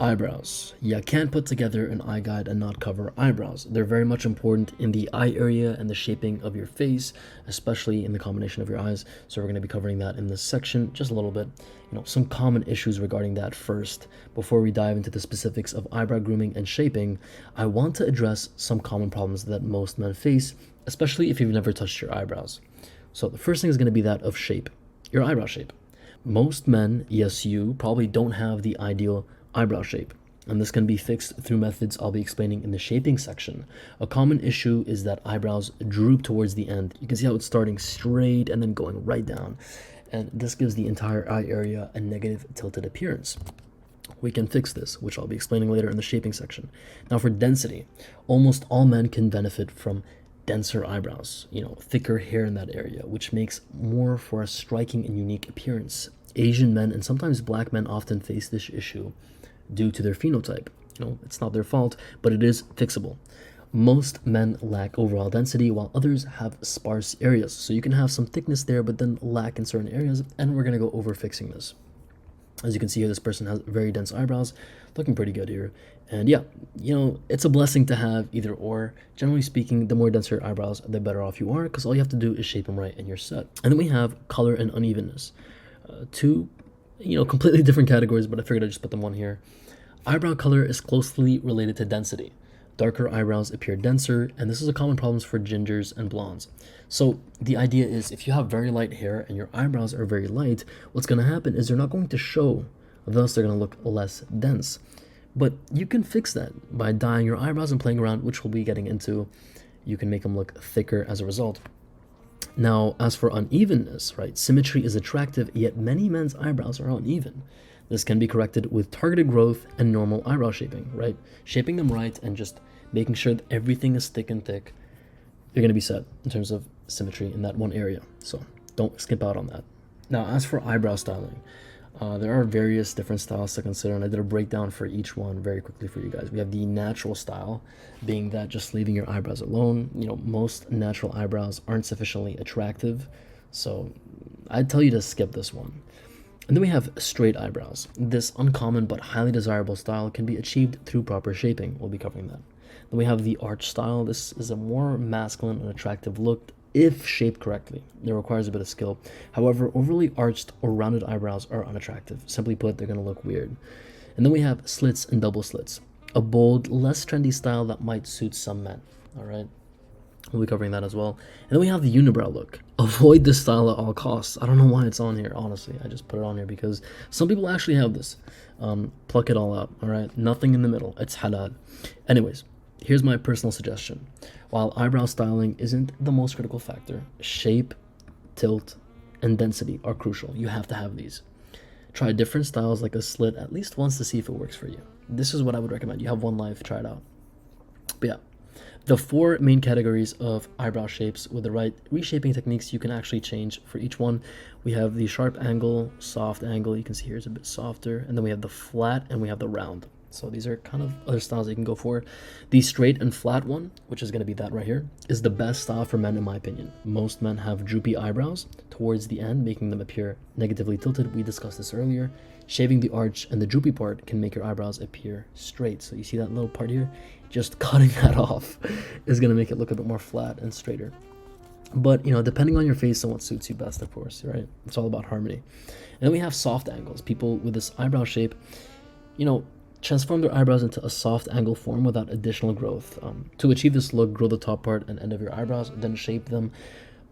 Eyebrows. You can't put together an eye guide and not cover eyebrows. They're very much important in the eye area and the shaping of your face, especially in the combination of your eyes. So we're going to be covering that in this section just a little bit. Some common issues regarding that first. Before we dive into the specifics of eyebrow grooming and shaping, I want to address some common problems that most men face, especially if you've never touched your eyebrows. So the first thing is going to be that of shape, your eyebrow shape. Most men, yes, you probably don't have the ideal eyebrow shape, and this can be fixed through methods I'll be explaining in the shaping section. A common issue is that eyebrows droop towards the end. You can see how it's starting straight and then going right down, and this gives the entire eye area a negative tilted appearance. We can fix this, which I'll be explaining later in the shaping section. Now for density, almost all men can benefit from denser eyebrows, thicker hair in that area, which makes more for a striking and unique appearance. Asian men and sometimes black men often face this issue due to their phenotype. It's not their fault, but it is fixable. Most men lack overall density, while others have sparse areas. So you can have some thickness there, but then lack in certain areas, and we're gonna go over fixing this. As you can see here, this person has very dense eyebrows, looking pretty good here. And yeah, it's a blessing to have either or. Generally speaking, the more denser eyebrows, the better off you are, because all you have to do is shape them right and you're set. And then we have color and unevenness. Two, completely different categories, but I figured I'd just put them on here. Eyebrow color is closely related to density. Darker eyebrows appear denser, and this is a common problem for gingers and blondes. So the idea is if you have very light hair and your eyebrows are very light, what's going to happen is they're not going to show, thus they're going to look less dense. But you can fix that by dyeing your eyebrows and playing around, which we'll be getting into. You can make them look thicker as a result. Now, as for unevenness, right, symmetry is attractive, yet many men's eyebrows are uneven. This can be corrected with targeted growth and normal eyebrow shaping, right? Shaping them right and just making sure that everything is thick and thick. You're going to be set in terms of symmetry in that one area. So don't skip out on that. Now, as for eyebrow styling, there are various different styles to consider, and I did a breakdown for each one very quickly for you guys. We have the natural style, being that just leaving your eyebrows alone. Most natural eyebrows aren't sufficiently attractive, so I'd tell you to skip this one. And then we have straight eyebrows. This uncommon but highly desirable style can be achieved through proper shaping. We'll be covering that. Then we have the arch style. This is a more masculine and attractive look if shaped correctly. It requires a bit of skill. However, overly arched or rounded eyebrows are unattractive. Simply put, they're going to look weird. And then we have slits and double slits, a bold, less trendy style that might suit some men. All right, we'll be covering that as well. And then we have the unibrow look. Avoid this style at all costs. I don't know why it's on here, honestly. I just put it on here because some people actually have this. Pluck it all out, all right? Nothing in the middle. It's halal. Anyways, here's my personal suggestion. While eyebrow styling isn't the most critical factor, shape, tilt, and density are crucial. You have to have these. Try different styles like a slit at least once to see if it works for you. This is what I would recommend. You have one life, try it out. But yeah, the four main categories of eyebrow shapes with the right reshaping techniques you can actually change for each one. We have the sharp angle, soft angle. You can see here it's a bit softer. And then we have the flat and we have the round. So these are kind of other styles you can go for. The straight and flat one, which is going to be that right here, is the best style for men in my opinion. Most men have droopy eyebrows towards the end, making them appear negatively tilted. We discussed this earlier. Shaving the arch and the droopy part can make your eyebrows appear straight. So you see that little part here? Just cutting that off is going to make it look a bit more flat and straighter. But, depending on your face and what suits you best, of course, right? It's all about harmony. And then we have soft angles. People with this eyebrow shape, transform their eyebrows into a soft angle form without additional growth. To achieve this look, grow the top part and end of your eyebrows, then shape them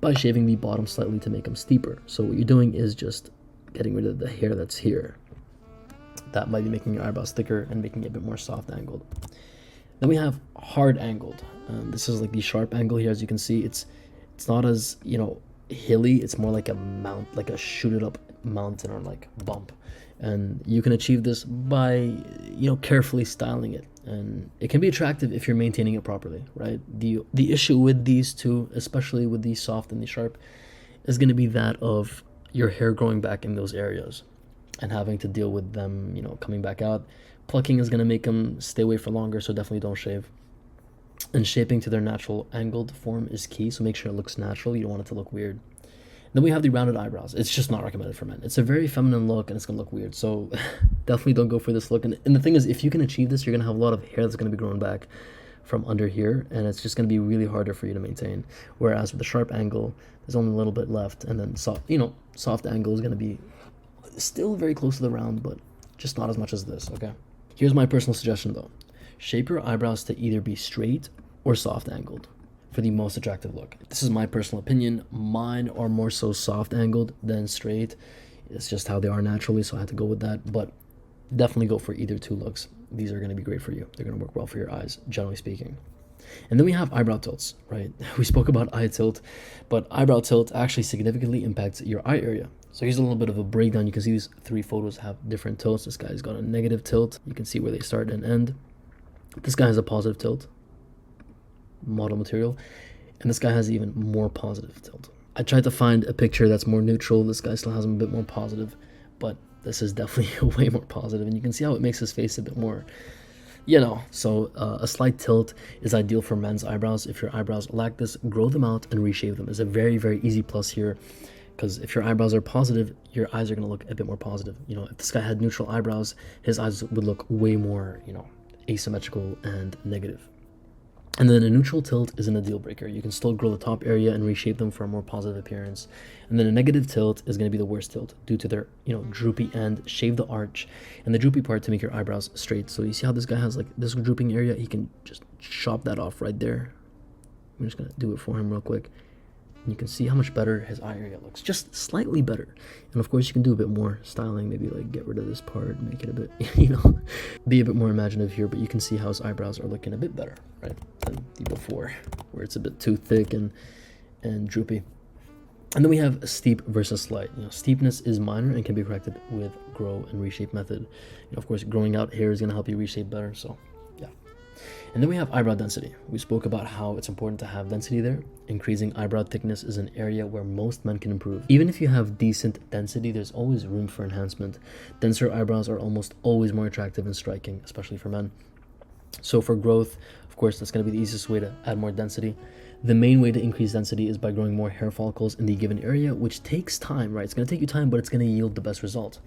by shaving the bottom slightly to make them steeper. So what you're doing is just getting rid of the hair that's here. That might be making your eyebrows thicker and making it a bit more soft angled. Then we have hard angled. This is like the sharp angle here. As you can see, it's not as hilly. It's more like a mount, like a shooted up mountain or like bump. And you can achieve this by carefully styling it, and it can be attractive if you're maintaining it properly, right? The issue with these two, especially with the soft and the sharp, is going to be that of your hair growing back in those areas and having to deal with them coming back out. Plucking is going to make them stay away for longer, so definitely don't shave. And shaping to their natural angled form is key, so make sure it looks natural. You don't want it to look weird. Then we have the rounded eyebrows. It's just not recommended for men. It's a very feminine look and it's gonna look weird. So definitely don't go for this look. And the thing is, if you can achieve this, you're gonna have a lot of hair that's gonna be growing back from under here, and it's just gonna be really harder for you to maintain. Whereas with a sharp angle, there's only a little bit left, and then soft angle is gonna be still very close to the round, but just not as much as this, okay? Here's my personal suggestion though. Shape your eyebrows to either be straight or soft angled for the most attractive look. This is my personal opinion. Mine are more so soft angled than straight. It's just how they are naturally, so I had to go with that. But definitely go for either two looks. These are going to be great for you. They're going to work well for your eyes, generally speaking. And then we have eyebrow tilts, right? We spoke about eye tilt, but eyebrow tilt actually significantly impacts your eye area. So here's a little bit of a breakdown. You can see these three photos have different tilts. This guy's got a negative tilt. You can see where they start and end. This guy has a positive tilt, model material, and this guy has even more positive tilt. I tried to find a picture that's more neutral. This guy still has a bit more positive, but this is definitely way more positive, and you can see how it makes his face a bit more, so a slight tilt is ideal for men's eyebrows. If your eyebrows lack this, grow them out and reshape them. It's a very, very easy plus here, because if your eyebrows are positive, your eyes are going to look a bit more positive. If this guy had neutral eyebrows, his eyes would look way more, asymmetrical and negative. And then a neutral tilt isn't a deal breaker. You can still grow the top area and reshape them for a more positive appearance. And then a negative tilt is going to be the worst tilt due to their, droopy end. Shave the arch and the droopy part to make your eyebrows straight. So you see how this guy has like this drooping area? He can just chop that off right there. I'm just going to do it for him real quick. And you can see how much better his eye area looks, just slightly better. And of course you can do a bit more styling, maybe like get rid of this part, make it a bit, be a bit more imaginative here, but you can see how his eyebrows are looking a bit better, right, than the before, where it's a bit too thick and droopy. And then we have steep versus slight. Steepness is minor and can be corrected with grow and reshape method. Of course, growing out hair is going to help you reshape better, so yeah. And then we have eyebrow density. We spoke about how it's important to have density there. Increasing eyebrow thickness is an area where most men can improve. Even if you have decent density, there's always room for enhancement. Denser eyebrows are almost always more attractive and striking, especially for men. So for growth, of course, that's going to be the easiest way to add more density. The main way to increase density is by growing more hair follicles in the given area, which takes time, right? It's going to take you time, but it's going to yield the best result.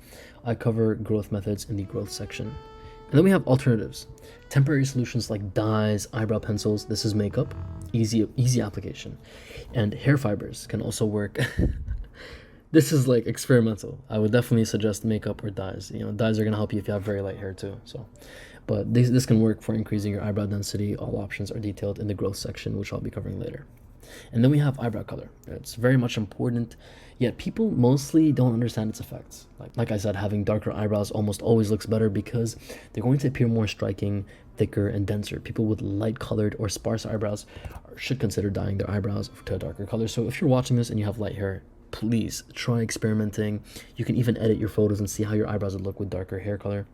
I cover growth methods in the growth section. And then we have alternatives. Temporary solutions like dyes, eyebrow pencils, this is makeup, easy application. And hair fibers can also work. This is like experimental. I would definitely suggest makeup or dyes. Dyes are going to help you if you have very light hair too. But this can work for increasing your eyebrow density. All options are detailed in the growth section, which I'll be covering later. And then we have eyebrow color. It's very much important, yet people mostly don't understand its effects. Like I said, having darker eyebrows almost always looks better because they're going to appear more striking, thicker, and denser. People with light colored or sparse eyebrows should consider dyeing their eyebrows to a darker color. So if you're watching this and you have light hair, please try experimenting. You can even edit your photos and see how your eyebrows would look with darker hair color.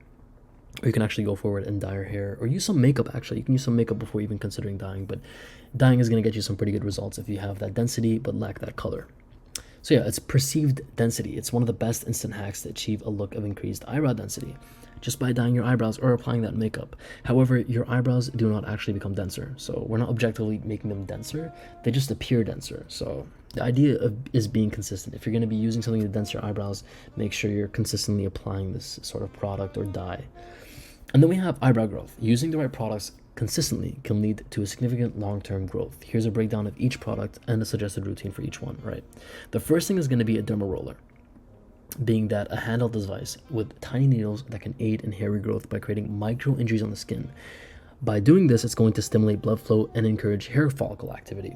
Or you can actually go forward and dye your hair, or use some makeup. Actually, you can use some makeup before even considering dyeing, but dyeing is going to get you some pretty good results if you have that density but lack that color. So yeah, it's perceived density. It's one of the best instant hacks to achieve a look of increased eyebrow density just by dyeing your eyebrows or applying that makeup. However, your eyebrows do not actually become denser, so we're not objectively making them denser, they just appear denser. So the idea is being consistent. If you're going to be using something to dense your eyebrows, make sure you're consistently applying this sort of product or dye. And then we have eyebrow growth. Using the right products consistently can lead to a significant long-term growth. Here's a breakdown of each product and a suggested routine for each one, right? The first thing is going to be a derma roller, being that a handheld device with tiny needles that can aid in hair regrowth by creating micro injuries on the skin. By doing this, it's going to stimulate blood flow and encourage hair follicle activity.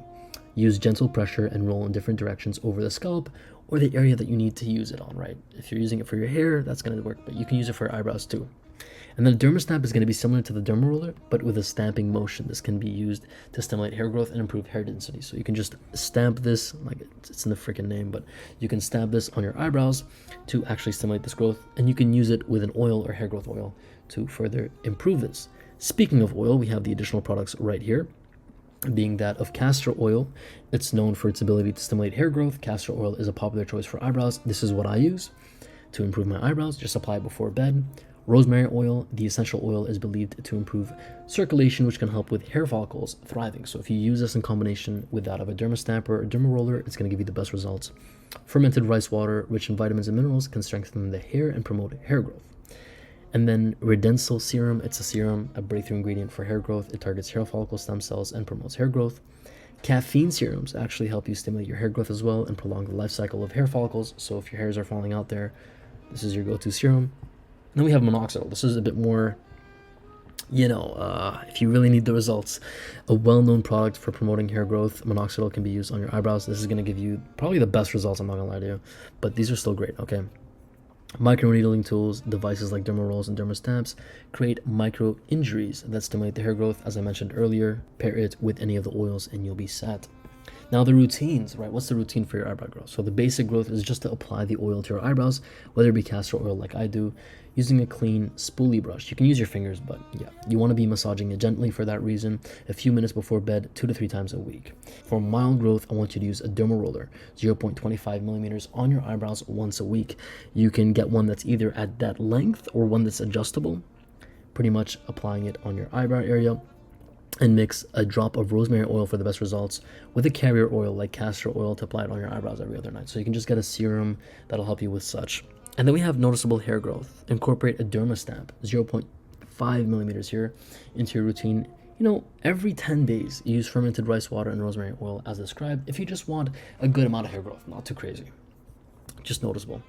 Use gentle pressure and roll in different directions over the scalp or the area that you need to use it on, right? If you're using it for your hair, that's going to work, but you can use it for your eyebrows too. And then the derma snap is going to be similar to the derma roller, but with a stamping motion. This can be used to stimulate hair growth and improve hair density. So you can just stamp this, like it's in the freaking name, but you can stamp this on your eyebrows to actually stimulate this growth, and you can use it with an oil or hair growth oil to further improve this. Speaking of oil, we have the additional products right here, being that of castor oil. It's known for its ability to stimulate hair growth. Castor oil is a popular choice for eyebrows. This is what I use to improve my eyebrows. Just apply it before bed. Rosemary oil, the essential oil, is believed to improve circulation, which can help with hair follicles thriving. So if you use this in combination with that of a dermastamper or a derma roller, it's going to give you the best results. Fermented rice water, rich in vitamins and minerals, can strengthen the hair and promote hair growth. And then Redensil serum, it's a serum, a breakthrough ingredient for hair growth. It targets hair follicle stem cells and promotes hair growth. Caffeine serums actually help you stimulate your hair growth as well and prolong the life cycle of hair follicles. So if your hairs are falling out there, this is your go-to serum. And then we have minoxidil. This is a bit more, if you really need the results. A well-known product for promoting hair growth. Minoxidil can be used on your eyebrows. This is going to give you probably the best results, I'm not going to lie to you. But these are still great, okay? Microneedling tools, devices like derma rolls and derma stamps create micro injuries that stimulate the hair growth. As I mentioned earlier, pair it with any of the oils and you'll be set. Now the routines, right? What's the routine for your eyebrow growth? So the basic growth is just to apply the oil to your eyebrows, whether it be castor oil like I do, using a clean spoolie brush. You can use your fingers, but yeah, you want to be massaging it gently for that reason, a few minutes before bed, 2 to 3 times a week. For mild growth, I want you to use a derma roller, 0.25 millimeters on your eyebrows once a week. You can get one that's either at that length or one that's adjustable, pretty much applying it on your eyebrow area. And mix a drop of rosemary oil for the best results with a carrier oil like castor oil to apply it on your eyebrows every other night. So you can just get a serum that'll help you with such. And then we have noticeable hair growth. Incorporate a derma stamp, 0.5 millimeters here, into your routine. Every 10 days, use fermented rice water and rosemary oil as described if you just want a good amount of hair growth, not too crazy, just noticeable.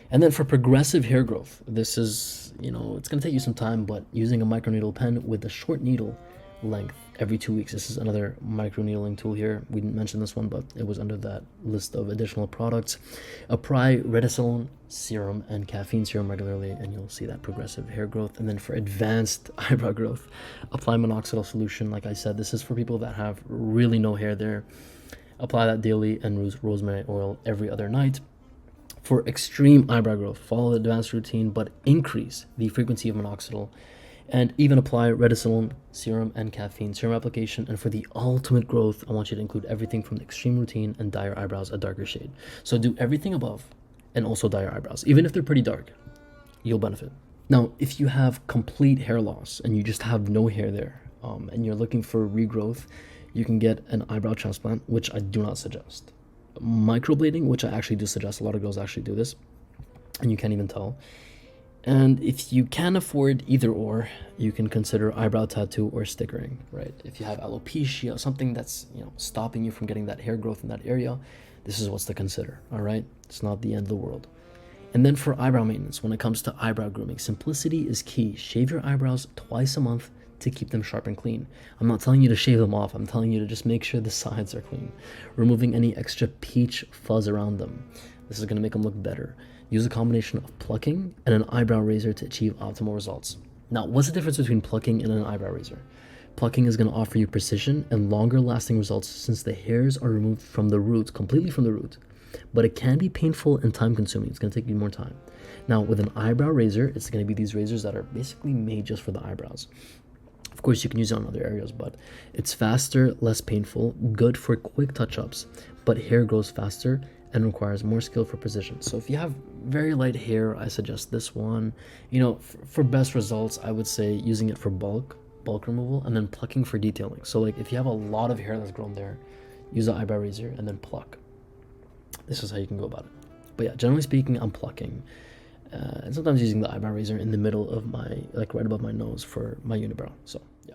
And then for progressive hair growth, this is, it's going to take you some time, but using a microneedle pen with a short needle length every 2 weeks. This is another microneedling tool here. We didn't mention this one, but it was under that list of additional products. Apply Redoxon serum and caffeine serum regularly, and you'll see that progressive hair growth. And then for advanced eyebrow growth, apply minoxidil solution. Like I said, this is for people that have really no hair there. Apply that daily and use rosemary oil every other night. For extreme eyebrow growth, follow the advanced routine, but increase the frequency of minoxidil. And even apply Redoxon serum and caffeine serum application. And for the ultimate growth, I want you to include everything from the extreme routine and dye your eyebrows a darker shade. So do everything above and also dye your eyebrows. Even if they're pretty dark, you'll benefit. Now, if you have complete hair loss and you just have no hair there, and you're looking for regrowth, you can get an eyebrow transplant, which I do not suggest. Microblading, which I actually do suggest. A lot of girls actually do this, and you can't even tell. And if you can't afford either or, you can consider eyebrow tattoo or stickering, right? If you have alopecia, something that's stopping you from getting that hair growth in that area, this is what's to consider, all right? It's not the end of the world. And then for eyebrow maintenance, when it comes to eyebrow grooming, simplicity is key. Shave your eyebrows twice a month to keep them sharp and clean. I'm not telling you to shave them off. I'm telling you to just make sure the sides are clean, removing any extra peach fuzz around them. This is going to make them look better. Use a combination of plucking and an eyebrow razor to achieve optimal results. Now, what's the difference between plucking and an eyebrow razor? Plucking is going to offer you precision and longer lasting results since the hairs are removed from the root, completely from the root. But it can be painful and time consuming. It's going to take you more time. Now, with an eyebrow razor, it's going to be these razors that are basically made just for the eyebrows. Of course, you can use it on other areas, but it's faster, less painful, good for quick touch-ups, but hair grows faster and requires more skill for precision. So if you have very light hair, I suggest this one. For best results, I would say using it for bulk removal, and then plucking for detailing. So like if you have a lot of hair that's grown there, use an eyebrow razor and then pluck. This is how you can go about it. But yeah, generally speaking, I'm plucking. And sometimes using the eyebrow razor in the middle of my, right above my nose for my unibrow. So yeah.